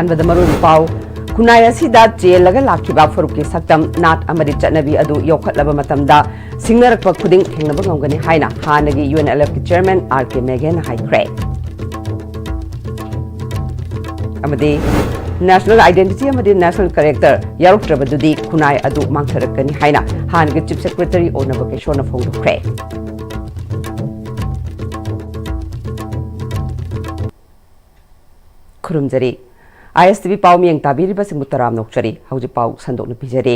ꯑꯍꯥꯟꯕꯗ ꯃꯔꯨꯑꯣꯏꯕ ꯄꯥꯎ ꯈꯨꯟꯅꯥꯏ ꯑꯁꯤꯗ ꯆꯦꯜꯂꯒ ꯂꯥꯛꯈꯤꯕ ꯐꯨꯔꯨꯞꯀꯤ ꯁꯛꯇꯝ ꯅꯥꯠ ꯑꯃꯗꯤ ꯆꯠꯅꯕꯤ ꯑꯗꯨ ꯌꯣꯛꯈꯠꯂꯕ ꯃꯇꯝꯗ ꯁꯤꯡꯅꯔꯛꯄ ꯈꯨꯗꯤꯡ ꯊꯦꯡꯅꯕ ꯉꯝꯒꯅꯤ ꯍꯥꯏꯅ ꯍꯥꯟꯅꯒꯤ UNLFꯀꯤ ꯆꯦꯌꯔꯃꯦꯟ RK ꯃꯦꯘꯦꯅ ꯍꯥꯏꯈ꯭ꯔꯦ꯫ ꯑꯃꯗꯤ ꯅꯦꯁꯅꯦꯜ ꯑꯥꯏꯗꯦꯟꯇꯤꯇꯤ ꯑꯃꯗꯤ ꯅꯦꯁꯅꯦल ꯀꯦꯔꯦꯛꯇꯔ ꯌꯥꯎꯔꯛꯇ꯭ꯔꯕꯗꯨꯗꯤ ꯈꯨꯟꯅꯥꯏ ꯑꯗꯨ ꯃꯥꯡꯊꯔꯛꯀꯅꯤ ꯍꯥꯏꯅ ꯍꯥꯟꯅꯒꯤ ꯆꯤꯐ ꯁꯦꯀ꯭ꯔꯦꯇꯔꯤ ꯑꯣꯅꯕ ꯀꯦꯁꯣꯔꯅ ꯐꯣꯡꯗꯣꯛꯈ꯭ꯔꯦ꯫ ꯈꯨꯔꯨꯝꯖꯔꯤ Am-Istv ꯄꯥꯎ ꯃꯤꯌꯦꯡ ꯇꯥꯕꯤꯔꯤꯕꯁꯤꯡꯕꯨ ꯇꯔꯥꯝ ꯅꯣꯛꯆꯔꯤ ꯍꯧꯖꯤꯛ ꯄꯥꯎ ꯁꯟꯗꯣꯛꯅ ꯄꯤꯖꯔꯤ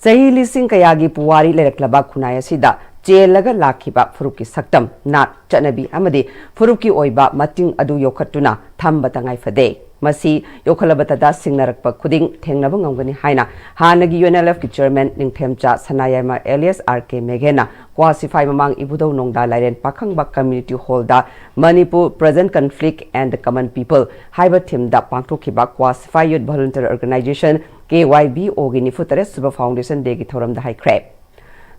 ꯆꯍꯤ ꯂꯤꯁꯤꯡ ꯀꯌꯥꯒꯤ ꯄꯨꯋꯥꯔꯤ ꯂꯩꯔꯛꯂꯕ ꯈꯨꯟꯅꯥꯏ ꯑꯁꯤꯗ ꯆꯦꯜꯂꯒ ꯂꯥꯛꯈꯤꯕ ꯐꯨꯔꯨꯞꯀꯤ ꯁꯛꯇꯝ ꯅꯥꯠ ꯆꯠꯅꯕꯤ ꯑꯃꯗꯤ ꯐꯨꯔꯨꯞꯀꯤ ꯑꯣꯏꯕ ꯃꯇꯤꯡ ꯑꯗꯨ ꯌꯣꯛꯈꯠꯇꯨꯅ ꯊꯝꯕ ꯇꯉꯥꯏꯐꯗꯦ ꯃꯁꯤ ꯌꯣꯛꯈꯠꯂꯕꯇꯗ ꯁꯤꯡꯅꯔꯛꯄ ꯈꯨꯗꯤꯡ ꯊꯦꯡꯅꯕ ꯉꯝꯒꯅꯤ ꯍꯥꯏꯅ ꯍꯥꯟꯅꯒꯤ UNLFꯀꯤ ꯆꯦꯌꯔꯃꯦꯟ ꯅꯤꯡꯊꯦꯝꯆꯥ ꯁꯅꯥꯌꯥꯏꯃ ꯑꯦꯂꯤꯌꯥꯁ RK ꯃꯦꯘꯦꯅ ꯀ꯭ꯋꯥꯁꯤꯐꯥꯏ ꯃꯃꯥꯡ ꯏꯕꯨꯙꯧ ꯅꯣꯡꯗꯥ ꯂꯥꯏꯔꯦꯟ ꯄꯥꯈꯪꯕ ꯀꯝꯃ꯭ꯌꯨꯅꯤꯇꯤ ꯍꯣꯜꯗ ꯃꯅꯤꯄꯨꯔ ꯄ꯭ꯔꯖꯦꯟꯠ ꯀꯟꯐ꯭ꯂꯤꯛ ꯑꯦꯟड ꯗ ꯀꯃꯟ ꯄꯤꯄꯜ ꯍꯥꯏꯕ ꯊꯤꯝꯗ ꯄꯥꯡꯊꯣꯛꯈꯤꯕ ꯀ꯭ꯋꯥꯁꯤꯐꯥꯏ ꯌꯨꯠ ꯚꯣꯂꯨꯟꯇꯔꯤ ꯑꯣꯔꯒꯅꯥꯏꯖꯦꯁꯟ KYBOꯒꯤ 94 ꯁꯨꯕ ꯐꯥꯎꯟꯗꯦꯁꯟ ꯗꯦꯒꯤ ꯊꯧꯔꯝꯗ ꯍꯥꯏꯈ꯭ꯔꯦ꯫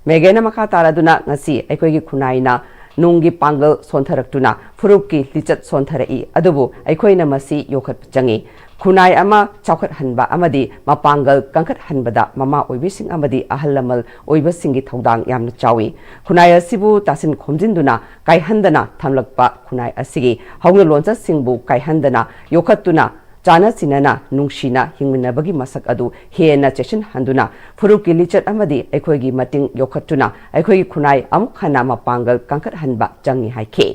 ꯃꯦꯘꯦꯅ ꯃꯈꯥ ꯇꯥꯔꯗꯨꯅ ꯉꯁꯤ ꯑꯩꯈꯣꯏꯒꯤ ꯈꯨꯟꯅꯥꯏꯅ ꯅꯨꯡꯒꯤ ꯄꯥꯡꯒꯜ ꯁꯣꯟꯊꯔꯛꯇꯨꯅ ꯐꯨꯔꯨꯞꯀꯤ ꯂꯤꯆꯠ ꯁꯣꯟꯊꯔꯛꯏ ꯑꯗꯨꯕꯨ ꯑꯩꯈꯣꯏꯅ ꯃꯁꯤ ꯌꯣꯛꯈꯠꯄ ꯆꯪꯏ ꯈꯨꯟꯅꯥꯏ ꯑꯃ ꯆꯥꯎꯈꯠꯍꯟꯕ ꯑꯃꯗꯤ ꯃꯄꯥꯡꯒꯜ ꯀꯟꯈꯠꯍꯟꯕꯗ ꯃꯃꯥ ꯑꯣꯏꯕꯤꯁꯤꯡ ꯑꯃꯗꯤ ꯑꯍꯜ ꯂꯃꯟ ꯑꯣꯏꯕꯁꯤꯡꯒꯤ ꯊꯧꯗꯥꯡ ꯌꯥꯝꯅ ꯆꯥꯎꯏ ꯈꯨꯟꯅꯥꯏ ꯑꯁꯤꯕꯨ ꯇꯥꯁꯤꯟ ꯈꯣꯝꯖꯤꯟꯗꯨꯅ ꯀꯥꯏꯍꯟꯗꯅ ꯊꯝꯂꯛꯄ ꯈꯨꯟꯅꯥꯏ ꯑꯁꯤꯒꯤ ꯍꯧꯅ ꯂꯣꯟꯆꯠꯁꯤꯡꯕꯨ ꯀꯥꯏꯍꯟꯗꯅ ꯌꯣꯛꯈꯠꯇꯨꯅ ꯆꯥꯅ ꯆꯤꯟꯅꯅ ꯅꯨꯡꯁꯤꯅ ꯍꯤꯡꯃꯤꯟꯅꯕꯒꯤ ꯃꯁꯛ ꯑꯗꯨ ꯍꯦꯟꯅ ꯆꯦꯠꯁꯤꯟꯍꯟꯗꯨꯅ ꯐꯨꯔꯨꯞꯀꯤ ꯂꯤꯆꯠ ꯑꯃꯗꯤ ꯑꯩꯈꯣꯏꯒꯤ ꯃꯇꯤꯡ ꯌꯣꯛꯈꯠꯇꯨꯅ ꯑꯩꯈꯣꯏꯒꯤ ꯈꯨꯟꯅꯥꯏ ꯑꯃꯨꯛ ꯍꯟꯅ ꯃꯄꯥꯡꯒꯜ ꯀꯟꯈꯠꯍꯟꯕ ꯆꯪꯏ ꯍꯥꯏꯈꯤ꯫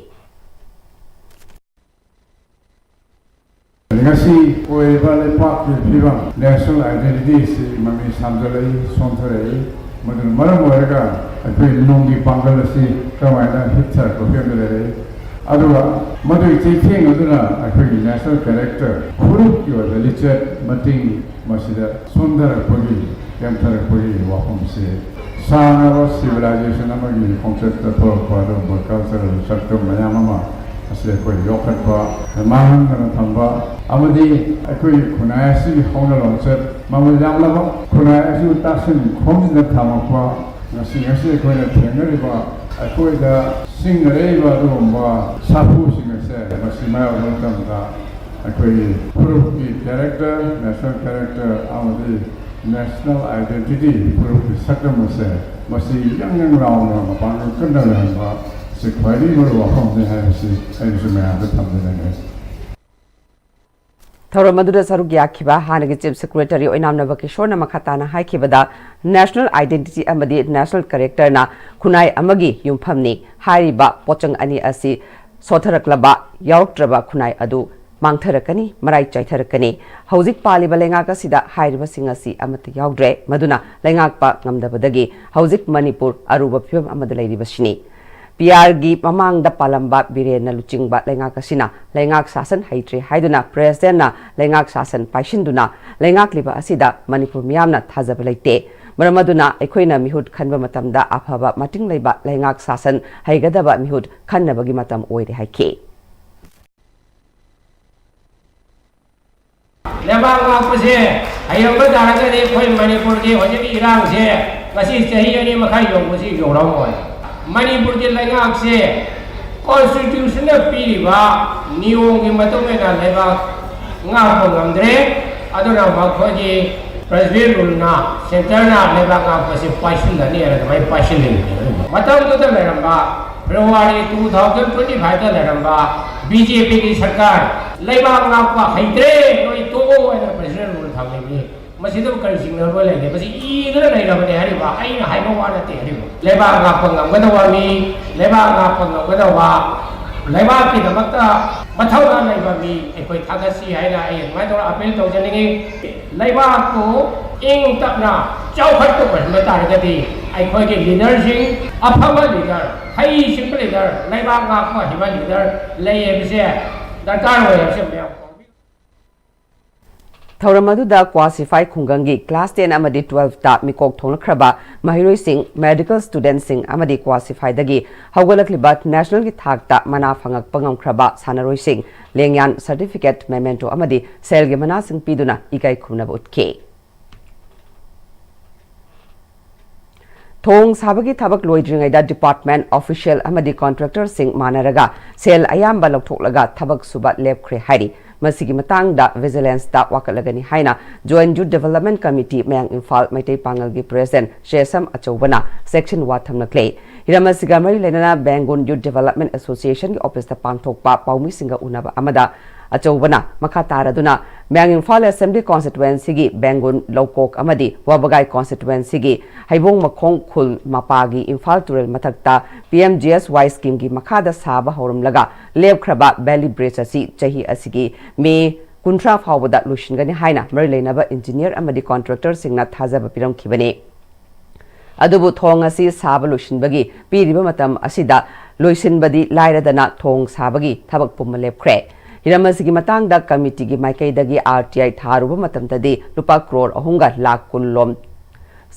ngasi oiba lepakki phibam national identity si mami samjalai sonthare madun maram oiraga akoi nungi pangal si kamaina hitchar ko phemere aduga madui chitheng aduna akoi national character furup ki oiba lichat mating masida sondar poli yantar poli wahum se sanaro civilization amagi concept to paro cultural sakto mayamama asle koi yokhatpa mahangana thamba amadi akoi khunai asi hona lonchat mamal jamlaba khunai asi tasin khomjina thamakwa ngasi koi na thengariba akoi da singareba romba sapu singase masima oltamda akoi furuki character national character amadi national identity furuki sakramase masi yang rauna mapang kandalanba Sekwari muru wahom de haisi aisumaya de thamdene ꯊꯧꯔꯝ ꯑꯗꯨꯗ ꯁꯔꯨꯛ ꯌꯥꯈꯤꯕ ꯍꯥꯟꯅꯒꯤ chief secretary ꯑꯣꯏꯅꯥꯝꯅꯕ ꯀꯤꯁꯣꯔꯅ ꯃꯈꯥ ꯇꯥꯅ ꯍꯥꯏꯈꯤꯕꯗ national identity ꯑꯃꯗꯤ national ꯀꯦꯔꯦꯛꯇꯔꯅ ꯈꯨꯟꯅꯥꯏ ꯑꯃꯒꯤ ꯌꯨꯝꯐꯝꯅꯤ ꯍꯥꯏꯔꯤꯕ ꯄꯣꯠꯆꯪ ꯑꯅꯤ ꯑꯁꯤ ꯁꯣꯊꯔꯛꯂꯕ ꯌꯥꯎꯔꯛꯇ꯭ꯔꯕ ꯈꯨꯟꯅꯥꯏ ꯑꯗꯨ ꯃꯥꯡꯊꯔꯛꯀꯅꯤ ꯃꯔꯥꯏ ꯆꯥꯏꯊꯔꯛꯀꯅꯤ ꯍꯧꯖꯤꯛ ꯄꯥꯜꯂꯤꯕ ꯂꯩꯉꯥꯛ ꯑꯁꯤꯗ ꯍꯥꯏꯔꯤꯕꯁꯤꯡ ꯑꯁꯤ ꯑꯃꯠꯇ ꯌꯥꯎꯗ꯭ꯔꯦ ꯃꯗꯨꯅ ꯂꯩꯉꯥꯛꯄ ꯉꯝꯗꯕꯗꯒꯤ ꯍꯧꯖꯤꯛ ꯃꯅꯤꯄꯨꯔ ꯑꯔꯨꯕ ꯐꯤꯕꯝ ꯑꯃꯗ ꯂꯩꯔꯤꯕꯁꯤꯅꯤ PRꯒꯤ ꯃꯃꯥꯡꯗ ꯄꯥꯜꯂꯝꯕ ꯕꯤꯔꯦꯟꯅ ꯂꯨꯆꯤꯡꯕ ꯂꯩꯉꯥꯛ ꯑꯁꯤꯅ ꯂꯩꯉꯥꯛ ꯁꯥꯁꯟ ꯍꯩꯇ꯭ꯔꯦ ꯍꯥꯏꯗꯨꯅ ꯄ꯭ꯔꯦꯁꯤꯗꯦꯟꯠꯅ ꯂꯩꯉꯥꯛ ꯁꯥꯁꯟ ꯄꯥꯏꯁꯤꯟꯗꯨꯅ ꯂꯩꯉꯥꯛꯂꯤꯕ ꯑꯁꯤꯗ ꯃꯅꯤꯄꯨꯔ ꯃꯤꯌꯥꯝꯅ ꯊꯥꯖꯕ ꯂꯩꯇꯦ ꯃꯔꯝ ꯑꯗꯨꯅ ꯑꯩꯈꯣꯏꯅ ꯃꯤꯍꯨꯠ ꯈꯟꯕ ꯃꯇꯝꯗ ꯑꯐꯕ ꯃꯇꯤꯡ ꯂꯩꯕ ꯂꯩꯉꯥꯛ ꯁꯥꯁꯟ ꯍꯩꯒꯗꯕ ꯃꯤꯍꯨꯠ ꯈꯟꯅꯕꯒꯤ ꯃꯇꯝ ꯑꯣꯏꯔꯦ ꯍꯥꯏꯈꯤ꯫ ꯂꯩꯕꯥꯛ ꯉꯥꯛꯄꯁꯦ ꯍꯩꯔꯝꯕ ꯇꯥꯔꯒꯗꯤ ꯑꯩꯈꯣꯏ ꯃꯅꯤꯄꯨꯔꯒꯤ ꯍꯧꯖꯤꯛꯀꯤ ꯏꯔꯥꯡꯁꯦ ꯉꯁꯤ ꯆꯍꯤ 2 ꯃꯈꯥꯏ ꯌꯧꯕꯁꯤ ꯌꯧꯔꯝꯃꯣꯏ ꯃꯅꯤꯄꯨꯔꯒꯤ ꯂꯩꯉꯥꯛꯁꯦ ꯀꯣꯟꯁꯇꯤꯇ꯭ꯌꯨꯁꯟꯅ ꯄꯤꯔꯤꯕ ꯅꯤꯌꯣꯝꯒꯤ ꯃꯇꯨꯡ ꯏꯟꯅ ꯂꯩꯕꯥꯛ ꯉꯥꯛꯄ ꯉꯝꯗ꯭ꯔꯦ ꯑꯗꯨꯅ ꯃꯈꯣꯏꯒꯤ ꯄ꯭ꯔꯦꯁꯤꯗꯦꯟꯠ ꯔꯨꯜꯅ ꯁꯦꯟꯇꯔꯅ ꯂꯩꯕꯥꯛ ꯉꯥꯛꯄꯁꯤ ꯄꯥꯏꯁꯤꯜꯂꯅꯤ ꯍꯥꯏꯅ ꯑꯗꯨꯃꯥꯏꯅ ꯄꯥꯏꯁꯤꯜꯂꯤꯅꯤ ꯃꯇꯝꯗꯨꯗ ꯂꯩꯔꯝꯕ February 2025 ꯂꯩꯔꯝꯕ BJPꯒꯤ ꯁꯔꯀꯥꯔ ꯂꯩꯕꯥꯛ ꯉꯥꯛꯄ ꯍꯩꯇ꯭ꯔꯦ ꯅꯣꯏ ꯇꯣꯛꯑꯣ ꯍꯥꯏꯅ ꯄ꯭ꯔꯦꯁꯤꯗꯦꯟꯠ ꯔꯨꯜ ꯊꯝꯂꯤꯕꯅꯤ ꯃꯁꯤꯗꯕꯨ ꯀꯔꯤ ꯆꯤꯡꯅꯕ ꯂꯩꯒꯦ ꯃꯁꯤ ꯏꯗꯅ ꯂꯩꯔꯕꯅꯤ ꯍꯥꯏꯔꯤꯕ ꯑꯩꯅ ꯍꯥꯏꯕ ꯋꯥ ꯅꯠꯇꯦ ꯍꯥꯏꯔꯤꯕ ꯂꯩꯕꯥꯛ ꯉꯥꯛꯄ ꯉꯝꯒꯗꯕ ꯃꯤ ꯂꯩꯕꯥꯛ ꯉꯥꯛꯄ ꯉꯝꯒꯗꯕ ꯂꯩꯕꯥꯛꯀꯤꯗꯃꯛꯇ ꯃꯊꯧꯅꯥ ꯂꯩꯕ ꯃꯤ ꯑꯩꯈꯣꯏ ꯊꯥꯒꯠꯁꯤ ꯍꯥꯏꯅ ꯑꯩ ꯑꯗꯨꯃꯥꯏꯅ ꯇꯧꯔ ꯑꯄꯤꯜ ꯇꯧꯖꯅꯤꯡꯉꯤ ꯂꯩꯕꯥꯛꯄꯨ ꯏꯪ ꯇꯞꯅ ꯆꯥꯎꯈꯠꯄ ꯑꯣꯏꯍꯟꯕ ꯇꯥꯔꯒꯗꯤ ꯑꯩꯈꯣꯏꯒꯤ ꯂꯤꯗꯔꯁꯤꯡ ꯑꯐꯕ ꯂꯤꯗꯔ ꯍꯩꯁꯤꯡꯕ ꯂꯤꯗꯔ ꯂꯩꯕꯥꯛ ꯉꯥꯛꯄ ꯍꯩꯕ ꯂꯤꯗꯔ ꯂꯩ ꯍꯥꯏꯕꯁꯦ ꯗꯔꯀꯥꯔ ꯑꯣꯏ ꯍꯥꯏꯕꯁꯦ ꯃꯌꯥꯝ ꯊꯧꯔꯝ ꯑꯗꯨꯗ ꯀ꯭ꯋꯥꯁꯤꯐꯥꯏ ꯈꯨꯡꯒꯪꯒꯤ ꯀ꯭ꯂꯥꯁ 10 ꯑꯃꯗꯤ 12ꯇ ꯃꯤꯀꯣꯛ ꯊꯣꯡꯂꯛꯈ꯭ꯔꯕ ꯃꯍꯩꯔꯣꯏꯁꯤꯡ ꯃꯦꯗꯤꯀꯦꯜ ꯁ꯭ꯇꯨꯗꯦꯟꯠꯁꯤꯡ ꯑꯃꯗꯤ ꯀ꯭ꯋꯥꯁꯤꯐꯥꯏꯗꯒꯤ ꯍꯧꯒꯠꯂꯛꯂꯤꯕ ꯅꯦꯁꯅꯦꯜꯒꯤ ꯊꯥꯛꯇ ꯃꯅꯥ ꯐꯪꯉꯛꯄ ꯉꯝꯈ꯭ꯔꯕ ꯁꯥꯟꯅꯔꯣꯏꯁꯤꯡ ꯂꯦꯡꯌꯥꯟ ꯁꯔꯇꯤꯐꯤꯀꯦꯠ ꯃꯦꯃꯦꯟꯇꯣ ꯑꯃꯗꯤ ꯁꯦꯜꯒꯤ ꯃꯅꯥꯁꯤꯡ ꯄꯤꯗꯨꯅ ꯏꯀꯥꯏ ꯈꯨꯝꯅꯕ ꯎꯠꯈꯤ꯫ ꯊꯣꯡ ꯁꯥꯕꯒꯤ ꯊꯕꯛ ꯂꯣꯏꯗ꯭ꯔꯤꯉꯩꯗ ꯗꯤꯄꯥꯔꯠꯃꯦꯟꯠ ꯑꯣꯐꯤꯁꯤꯌꯦꯜ ꯑꯃꯗꯤ ꯀꯣꯟꯇ꯭ꯔꯦꯛꯇꯔꯁꯤꯡ ꯃꯥꯟꯅꯔꯒ ꯁꯦꯜ ꯑꯌꯥꯝꯕ ꯂꯧꯊꯣꯛꯂꯒ ꯊꯕꯛ ꯁꯨꯕ ꯂꯦꯞꯈ꯭ꯔꯦ ꯍꯥꯏꯔꯤ ꯃꯁꯤꯒꯤ ꯃꯇꯥꯡꯗ ꯚꯤꯖꯤꯂꯦꯟꯁꯇ ꯋꯥꯀꯠꯂꯒꯅꯤ ꯍꯥꯏꯅ ꯖꯣꯏꯟꯠ ꯌꯨꯠ ꯗꯦꯚꯂꯞꯃꯦꯟꯠ ꯀꯃꯤꯇꯤ ꯃꯌꯥꯡ Imphal Meitei ꯄꯥꯡꯒꯜꯒꯤ president sesame ꯑꯆꯧꯕꯅ section ꯋꯥ ꯊꯝꯂꯛꯂꯦ ꯍꯤꯔꯝ ꯑꯁꯤꯒ ꯃꯔꯤ ꯂꯩꯅꯅ ꯕꯦꯡꯒꯨꯟ ꯌꯨꯠ ꯗꯦꯚꯂꯞꯃꯦꯟꯠ ꯑꯦꯁꯣꯁꯤꯌꯦꯁꯟꯒꯤ ꯑꯣꯐꯤꯁꯇ ꯄꯥꯡꯊꯣꯛꯄ ꯄꯥꯎꯃꯤꯁꯤꯡꯒ ꯎꯅꯕ ꯑꯃꯗ ꯑꯆꯧꯕना मखा तारदुना म्यांग इम्फाल असेंबली कॉन्स्टिट्यूएंसी की बेंगुन लौकोक अमदी वबगाई कॉन्स्टिट्यूएंसी की हैबोंग मखोंग खुल मपागी इम्फाल तुरेल मथक्ता PMGSY स्कीम की मखादा साबा हौरमलगा लेबख्रबा वैली ब्रिज असि चही असिगी मे कुंट्रा फावबदा लुशिनगनि हाइना मरि लेनबा इंजीनियर अमदी कॉन्ट्रैक्टर सिंगना थाजब पिरमखिबने अदुबु थोंग असि साबा लुशिनबगी पीरिबा मतम असिदा लोइसिनबदी लाइरदना थोंग साबगी थबक पुम लेबख्रे हिरम असिगी मतांगदा कमिटी की माइकैदगी RTI थारुबा मतमददी लुपा करोड़ अहुंगा लाख कुल्लोम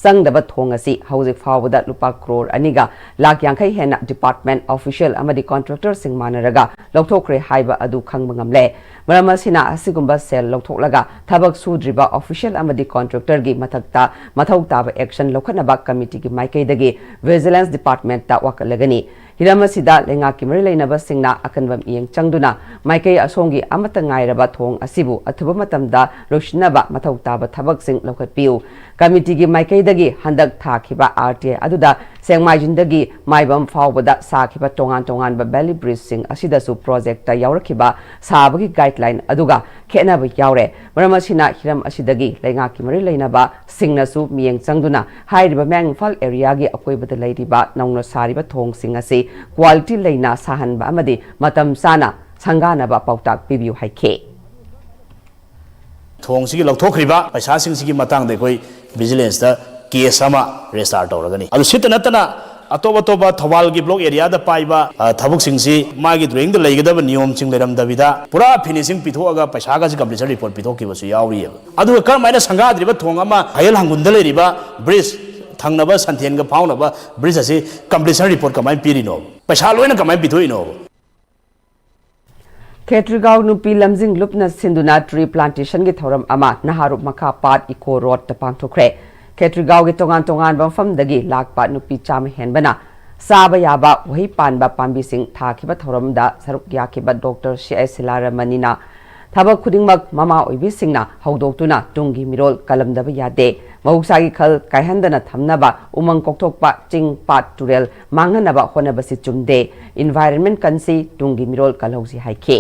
संगदबा थोंग असि हौजिक फावबदा लुपा करोड़ अनिगा लाख यांखै हेना डिपार्टमेंट ऑफिशियल अमदी कॉन्ट्रैक्टर सिंग मानरगा लौथोक्रे हाइबा अदु खंगबा ngamle मरम असिना असिगुंबा सेल लौथोक्लगा थबक सुद्रिबा ऑफिशियल अमदी कॉन्ट्रैक्टर की मथक्ता मथौ ताबा एक्शन लौखनबा कमिटी की माइकैदगी विजिलेंस डिपार्टमेंट ता वाकलगनी हिरम असिदा लेंगा की मरि लेनबा सिंगना अकनबम इयंग चंगदुना माइकै असोंगी अमत ngairaba thong asibu athuba matamda loishinaba mathau taba thabak sing lokhatpiu committee की माइकैदगी हंदक थाखिबा RTI अदुदा सेंगमाइजिंदगी माइबम फावबदा साखिबा तोंगान तोंगान बा वैली ब्रिज सिंग असिदसु प्रोजेक्ट ता यावरखिबा साबगी गाइडलाइन अदुगा खेनबा यावरे मरम असिना हिरम असिदगी लेंगा की मरि लेनबा सिंगनसु मियंग चंगदुना हाइरिबा म्यांग इम्फाल एरिया गी अकोइबदा लेरिबा नौना सारिबा थोंग सिंग असि क्वालिटी लेना साहनबा अमदी मतम साना संगानबा पाउताक पिबियु हाइखे थोंग सिगी लौथोखरिबा पैसा सिंगी मतंग दे कोई विजिलेंस दा केस अमा रेस्टार्ट तौरगनी अदु सित नतना अतोब अतोब थवाल की ब्लॉक एरिया दा पाइबा थबुक सिंसी मागी ड्राइंग दा लेगदब नियम सिंग लेरम दबिदा पूरा फिनिशिंग पिथोगा पैसा गा कंप्लीशन रिपोर्ट पिथोकिबसु यावरी अदु करमाइना संगाद्रिबा थोंग अमा हायल हंगुंदा लेरिबा ब्रिज थंगनबा संथेनगा फाउनबा ब्रिज असी कंप्लीशन रिपोर्ट कमाइ पिरिनो पैसा लोइना कमाइ पिथोइनो खेत्रीगांव नुपी लमजिंग लुपना सिंधुना ट्री प्लांटेशन की थौरम अमा नहारुप मखा पाट इको रोड ता पांथोखरे खेत्रीगांव के तोगान तोगान मफमदगी लाखपा नुपी चाम हेनबना साबा याबा वही पानबा पांबी सिंह थाखिबा थौरमदा सरुक याखिबा डॉक्टर CI सिलारमनीना थबक खुदिंगमक ममा ओइबी सिंगना हौदोक्तुना तुंगी मिरोल कलमदबा यादे महुसागी खल कायहंदना थमनबा उमंग कोक्थोकपा चिंग पाट तुरेल मांगनबा होनबसी चुमदे एनवायरनमेंट कंसी तुंगी मिरोल कलौसी हाइखे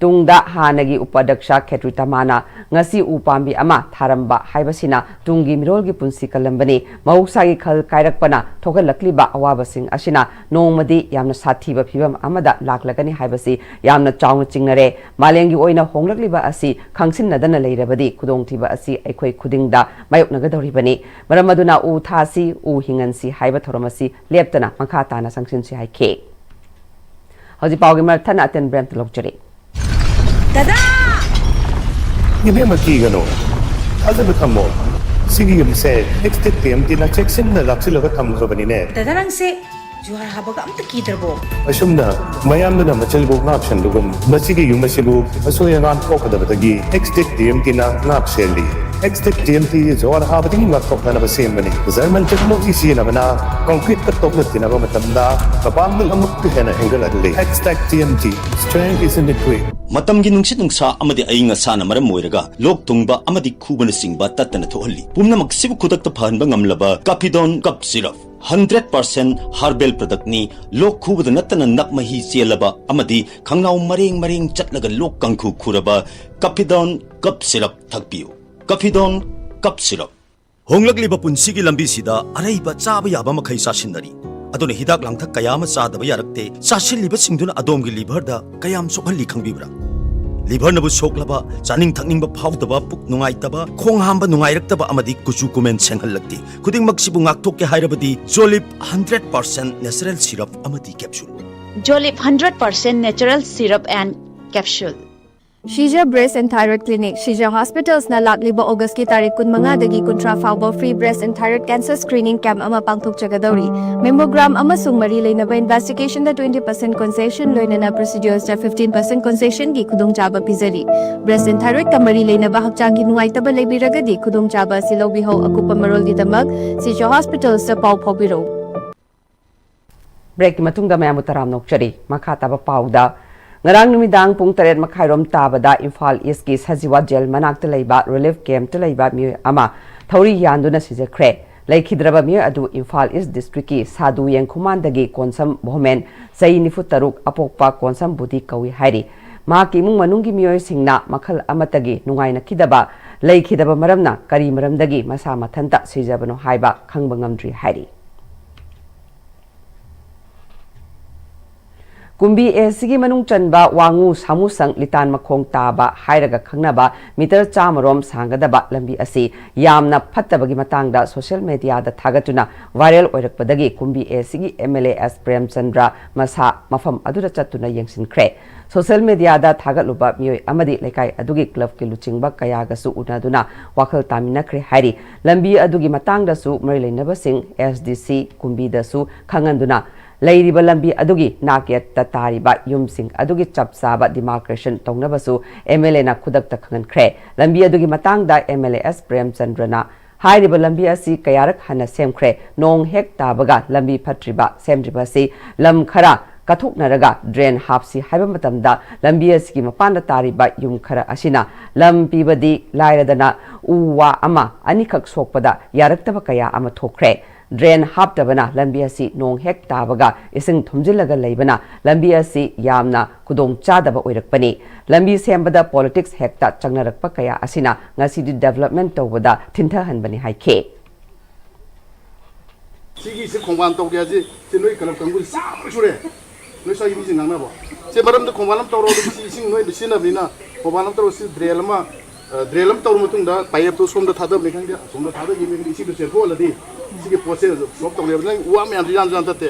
तुंगदा हानगी उपाध्यक्ष खेत्री तमाना ngasi upambi ama tharamba haibasina tungi mirolgi punsi kalambani mahusagi khal kairakpana thogalakliba awabasing asina nongmadi yamna sathiba phibam amada laklagani haibasi yamna chaung chingnare malengi oina honglakliba asi khangsinnadana leirabadi khudongthiba asi aikhoi khudingda mayoknagadoribani maramaduna u thasi u hingansi haiba thoramasi leptana makha tana sangsinsi haike hoji pawgi marthana aten brand lokjari दादा ये मकी गनो अदब थमो सिगी से next टेम दिना चेक्सन न लाक्सी लगा थम खबनी ने दादा रंग से जुहार हाबगा अमत कीदरबो असुमना मयामना मचल बो नाप्शन दुगम मसिगी युमसिबु असो यंगान फोकदबदगी नेक्स्ट टेम दिना नाप सेली नेक्स्ट टेम ती जुहार हाबदिंग मा फोकना बसेम बनी जर्मन टेक्नोलॉजी सिनबना कंक्रीट का टोक नतिना मतमदा कपांग अमुक हेना एंगल अदले #TMT strength is in the way मतमगी नुंसित नुंसा अमदि अइंग साना मरम मोइरगा लोक तुंगबा अमदि खुबन सिंगबा तत्तन थोहल्ली पुमनमक सिबु खुदक त फहनबा ngamlaba काफिडोन कप सिरप 100% हर्बल प्रोडक्ट नि लोक खुबद नतन नकमही चेलबा अमदि खंगनाउ मरेंग मरेंग चटलगा लोक कंखु खुरबा काफिडोन कप सिरप थकपियो काफिडोन कप सिरप होंगलकलिबा पुंसिगी लंबीसिदा अरैबा चाबा याबा मखै सासिनदरी अदुन हिदाक लांथक कयाम चादबा यारक्ते चासिलिबा सिंगदुना अदोमगी लिभरदा कयाम सोखल्ली खंगबिब्रा लिभर नबु सोखलबा चानिंग थकनिंगबा फावदबा पुक नुंगाइतबा खोंग हांबा नुंगाइरक्तबा अमदि कुचु कुमेन सेंगहल्लक्ति खुदिंगमक सिबु ngakthokke हाइरबदि जोलिप 100% नेचुरल सिरप अमदि कैप्सूल जोलिप 100% natural syrup and capsule Shija Breast and Thyroid Clinic, Shija Hospitals na lagliba August ki tarik kun mga dagi kuntra fauba free breast and thyroid cancer screening camp ama pangthok chagadauri. Mammogram ama sung mari lay na ba investigation na 20% concession loy na procedures na 15% concession gi kudong chaba pizari. Breast and thyroid ka mari lay na ba hakchang ginuay taba lay biragadi kudong chaba silaw biho akupa marol di damag Shija Hospitals sa pau pau biro. Break matungda mayamu taram nokchari makata ba pauda ngarang numidang pung 8 makhairom tabada Imphal East ki Sajiwa Jail manakta leiba relief camp ta leiba mi ama thori yanduna sijakre laikhidraba mi adu Imphal East district ki Sadu Yengkhumandagi Konsam Bhomen Sai Nifutaruk apokpa Konsam Budi kawi hairi ma ki mung manungi mioi singna makhal amatagi nungaina kidaba laikhidaba maramna kari maramdagi masa mathanta sijabano haiba khangba ngamdri hairi Kumbi sigi manung chanba wangu samusang litan makhong taba hairaga khangnaba meter chamarom sangadaba lambi asi yamna phattabagi matangda social media da thagatuna viral oirakpadagi kumbi sigi MLAS Premchandra masa mafam adura chatuna yengsinkhre social media da thagatluba mioi amadi lekai adugi club ki luchingba kayaga su unaduna wakhal taminakhre hairi lambi adugi matangda su marileinaba sing SDC kumbi da su khanganduna Lairiba lambi adugi nakyat tatariba yumsing adugi chapsaba demarcation tongnabasu MLA na kudak takhangan khre lambi adugi matangda MLAS Premchandrana hairiba lambi asi kayarak hana semkhre nong hek tabaga lambi phatriba semdriba si lam khara kathoknaraga drain hapsi haiba matamda lambi asi mapanda tariba yum khara asina lam pibadi lairadana uwa ama anikhak sokpada yaraktaba kaya ama thokre Drain haptabana lambi asi nong hek tabaga ising thumjilaga leibana lambi asi yamna kudong chadaba oirakpani lambi sembada politics hekta changnarakpa kaya asina ngasi di development tawada tinthahanbani haike sigi se khongwan tawgeji se noi kalam kangul sure noi sa yimi sinangna bo se maram de khongwalam tawro de sing noi bisina bina khongwalam tawro si drelma drelam tawro mutungda payap to somda thadab ni khangja somda thadab yimi isi de se boladi sigi pose sok tawle nang wa me anjan jan tate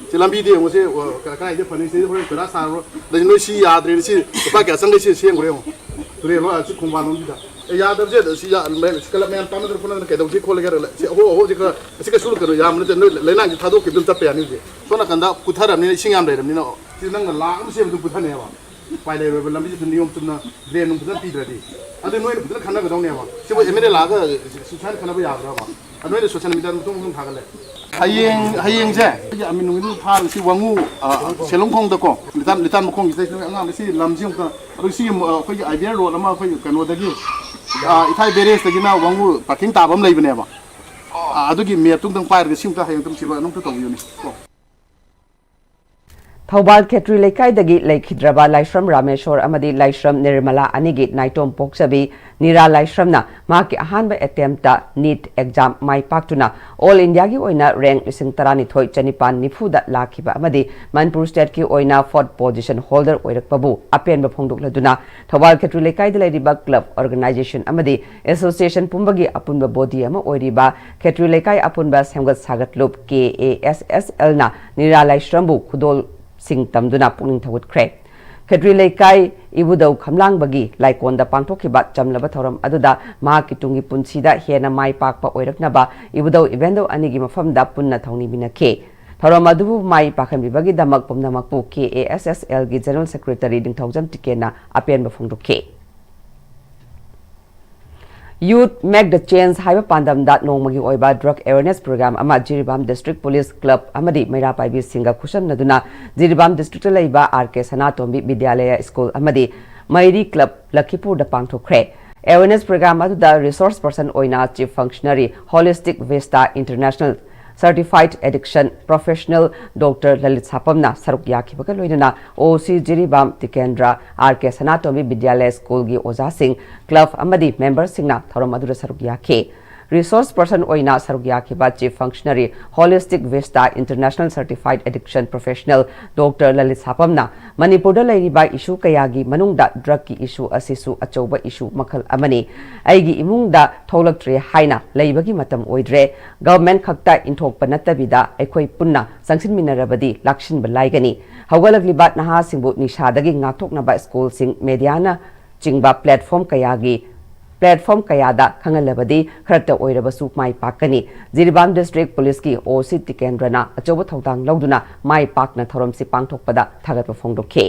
se lambi de mo se ka ide pani se ho kara saro de noi si ya dre si pa ka sang si sieng gore mo dre lo a si khongwan ndi da ya da je si ya me kala me pam de phone ke do si khol gare se ho ji ka si ka shuru karo ya mo de le nang thado ke dul tape ani je so na kanda kuthara ni singam de ni no si nang la am se du kuthane wa pai le lambi ji niyom tumna dre num kuthan pi dradi ade noi kuthan khana ga dong ne wa se bo emere la ga si chan khana ba ya bra ma anoi social media mutung mutung thagale hayeng je ya amin ngi phal si wangu selong khong da ko litan mkhong gi sai anga si lamjing ka ru si khoi gi ibr ro lama khoi kano da gi ithai beres da gi na wangu parking ta bam lei bane ba adu gi me tung tang pair gi sim ta hayeng tum si ba nong tu tong yuni Thobal Khetri Lekai Laikhidraba Laishram Rameshwar Amadi Laishram Nirmala Anigi Naitom Poksabi Nira Laishramna Maki Ahanba Attempta NEET exam Mai Paktuna All India ki oina rank lising tarani thoi chanipan nifuda lakhiba amadi Manipur State ki oina 4th position holder oirakpabu apen ba phongdok laduna Thobal Khetri Lekai Riba Club Organization Amadi Association Pumbagi Apunba Body ama oiriba Khetri Lekai Apunba Semgat Sagat Loop KASSL na Nira Laishrambu Khudol Sing tamduna puning thawut kre Khetri Lekai ibudau khamlang bagi laikonda pangthokhiba chamlaba thoram aduda ma kitungi punsida hena mai pakpa oiraknaba ibudau evendo anigi mafamda punna thongni binakhe thoram adubu mai pakhambi bagi damak pomnamakpu KASSL gi General Secretary dingthaujam tikena apen ba phongdokhe Youth Make the Change Haiba Pandam that Nongmagi Oiba Drug Awareness Program Ama Jiribam District Police Club Amadi Meira Paibi Singa Kusham Naduna Jiribam District Laiba RK Sanatombi Vidyalaya School Amadi Mairi Club Lakipur the Pangthokre Awareness Program Adu the Resource Person Oina Chief Functionary Holistic Vista International Certified Addiction Professional Dr. Lalit Sapamna Saruk Yakhibaga Loinana OC Jiribam Tikendra RK Sanatomi Vidyalaya School gi Oza Singh Club Amadi Member Singna Thoramadura Saruk Yakhe Resource Person Oina Saruk Yakhiba Chief Functionary Holistic Vista International Certified Addiction Professional Dr. Lalit Sapamna Manipur Lairiba issue kayagi manungda drug ki issue asisu achoba issue makhal amani aigi imungda tholaktre haina leibagi matam oidre government khakta inthokpa natabida ekhoi punna sangsin minarabadi lakshin balaigani hawgalagliba naha singbu nishadagi ngathoknaba school sing mediana chingba platform kayada khangalabadi kharta oirabasu mai pakani Jiribam District Police ki OC Tikendrana achoba thawdang lawduna mai pakna thorom si pangthokpada thagatpa phongdokhe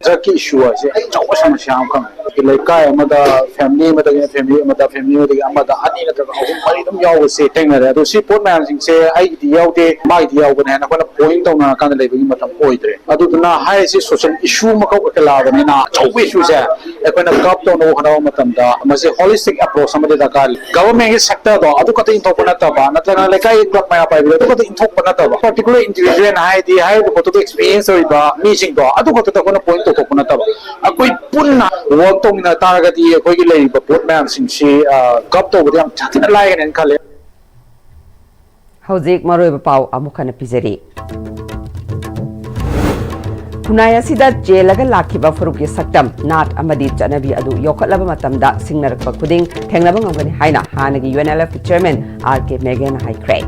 ꯖꯒꯤ ꯏꯁꯨ ꯍꯥꯏꯁꯦ ꯑꯆꯧꯕ ꯁꯃꯁ꯭ꯌꯥ ꯑꯃ ꯈꯪꯉꯦ ꯂꯩꯀꯥꯏ ꯑꯃꯗ family ꯑꯃꯗꯒꯤ family ꯑꯃꯗꯒꯤ ꯑꯃꯗ ꯑꯅꯤ ꯅꯠꯇ꯭ꯔꯒ ꯑꯍꯨꯝ ꯃꯔꯤ ꯑꯗꯨꯝ ꯌꯥꯎꯕꯁꯦ ꯊꯦꯡꯅꯔꯦ ꯑꯗꯣ ꯁꯤ ꯄꯣꯠ ꯃꯌꯥꯝꯁꯤꯡꯁꯦ ꯑꯩꯒꯤꯗꯤ ꯌꯥꯎꯗꯦ ꯃꯥꯒꯤꯗꯤ ꯌꯥꯎꯕꯅꯦ ꯍꯥꯏꯅ ꯑꯩꯈꯣꯏꯅ ꯄꯣꯏꯟ ꯇꯧꯅꯔꯀꯥꯟꯗ ꯂꯩꯕꯒꯤ ꯃꯇꯝ ꯑꯣꯏꯗ꯭ꯔꯦ ꯑꯗꯨꯗꯨꯅ ꯍꯥꯏꯔꯤꯁꯤ ꯁꯣꯁꯤꯌꯦꯜ ꯏꯁꯨ ꯑꯃꯈꯛ ꯑꯣꯏꯈꯠꯂꯛꯑꯕꯅꯤꯅ ꯑꯆꯧꯕ ꯏꯁꯨꯁꯦ ꯑꯩꯈꯣꯏꯅ ꯀꯞ ꯇꯧꯅꯕ ꯍꯣꯠꯅꯕ ꯃꯇꯝꯗ ꯃꯁꯤ ꯍꯣꯂꯤꯁꯇꯤꯛ ꯑꯦꯄ꯭ꯔꯣꯆ ꯑꯃꯗꯤ ꯗꯔꯀꯥꯔ ꯂꯩ ꯒꯚꯔꯟꯃꯦꯟꯒꯤ ꯁꯦꯛꯇꯔꯗꯣ ꯑꯗꯨ ꯈꯛꯇ ꯏꯟꯊꯣꯛꯄ ꯅꯠꯇꯕ ꯅꯠꯇ꯭ꯔꯒ ꯂꯩꯀꯥꯏ ꯀ꯭ꯂꯕ ꯃꯌꯥꯝ ꯄꯥꯏꯕꯗꯣ ꯑꯗꯨ ꯈꯛꯇ ꯏꯟꯊꯣꯛꯄ ꯅꯠꯇꯕ ꯄꯥꯔꯇꯤꯀꯨꯂꯔ ꯏꯟꯗꯤꯚꯤꯖꯨꯋꯦꯜ ꯍꯥꯏꯗꯤ ꯍꯥꯏꯔꯤꯕ ꯄꯣꯠꯇꯨꯗ ꯑꯦꯛꯁꯄꯤꯔꯤꯌꯦꯟꯁ ꯑꯣꯏꯕ ꯃꯤꯁꯤꯡꯗꯣ ꯑꯗꯨ ꯈꯛꯇꯗ ꯑꯩꯈꯣꯏꯅ ꯄꯣꯏꯟ ꯇꯧꯊꯣꯛꯄ ꯅꯠꯇꯕ ꯑꯩꯈꯣꯏ ꯄꯨꯟꯅ ꯋꯥꯔꯛ ꯇꯧꯃꯤꯟꯅ ꯇꯥꯔꯒꯗꯤ ꯑꯩꯈꯣꯏꯒꯤ ꯂꯩꯔꯤꯕ ꯄꯣꯠ ꯃꯌꯥꯝꯁꯤꯡꯁꯤ ꯀꯞ ꯇꯧꯕꯗ ꯌꯥꯝ ꯁꯥꯊꯤꯅ ꯂꯥꯏꯒꯅꯦꯅ ꯈꯜꯂꯦ ꯍꯧꯖꯤꯛ ꯃꯔꯨꯑꯣꯏꯕ ꯄꯥꯎ ꯑꯃꯨꯛ ꯍꯟꯅ ꯄꯤꯖꯔꯤ ꯈꯨꯟꯅꯥꯏ ꯑꯁꯤꯗ ꯆꯦꯜꯂꯒ ꯂꯥꯛꯈꯤꯕ ꯐꯨꯔꯨꯞꯀꯤ ꯁꯛꯇꯝ ꯅꯥꯠ ꯑꯃꯗꯤ ꯆꯠꯅꯕꯤ ꯑꯗꯨ ꯌꯣꯛꯈꯠꯂꯕ ꯃꯇꯝꯗ ꯁꯤꯡꯅꯔꯛꯄ ꯈꯨꯗꯤꯡ ꯊꯦꯡꯅꯕ ꯉꯝꯒꯅꯤ ꯍꯥꯏꯅ ꯍꯥꯟꯅꯒꯤ UNLFꯀꯤ ꯆꯦꯌꯔꯃꯦꯟ R.K. ꯃꯦꯒꯦꯅ ꯍꯥꯏꯈ꯭ꯔꯦ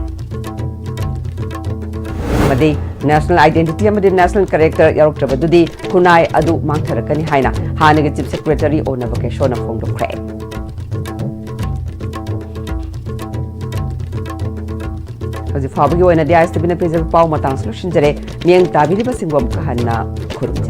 ꯑꯃꯗꯤ ꯅꯦꯁꯅꯦꯜ ꯑꯥꯏꯗꯦꯟꯇꯤꯇꯤ ꯑꯃꯗꯤ ꯅꯦꯁꯅꯦꯜ ꯀꯦꯔꯦꯛꯇꯔ ꯌꯥꯎꯔꯛꯇ꯭ꯔꯕꯗꯨꯗꯤ ꯈꯨꯟꯅꯥꯏ ꯑꯗꯨ ꯃꯥꯡꯊꯔꯛꯀꯅꯤ ꯍꯥꯏꯅ ꯍꯥꯟꯅꯒꯤ ꯆꯤꯐ ꯁꯦꯀ꯭ꯔꯦꯇꯔꯤ ꯑꯣꯅꯕ ꯀꯦꯁꯣꯅ ꯐꯣꯡꯗꯣꯛꯈ꯭ꯔꯦ ꯍꯧꯖꯤꯛ ꯐꯥꯎꯕꯒꯤ ꯑꯣꯏꯅꯗꯤ Am-Istv ꯄꯤꯖꯕ ꯄꯥꯎ ꯃꯇꯥꯡꯁꯨ ꯂꯣꯏꯁꯤꯟꯖꯔꯦ ꯃꯤꯠꯌꯦꯡ ꯇꯥꯕꯤꯔꯤꯕꯁꯤꯡꯕꯨ ꯑꯃꯨꯛꯀ ꯍꯟꯅ ꯈꯨꯔꯨꯝꯖꯔꯤ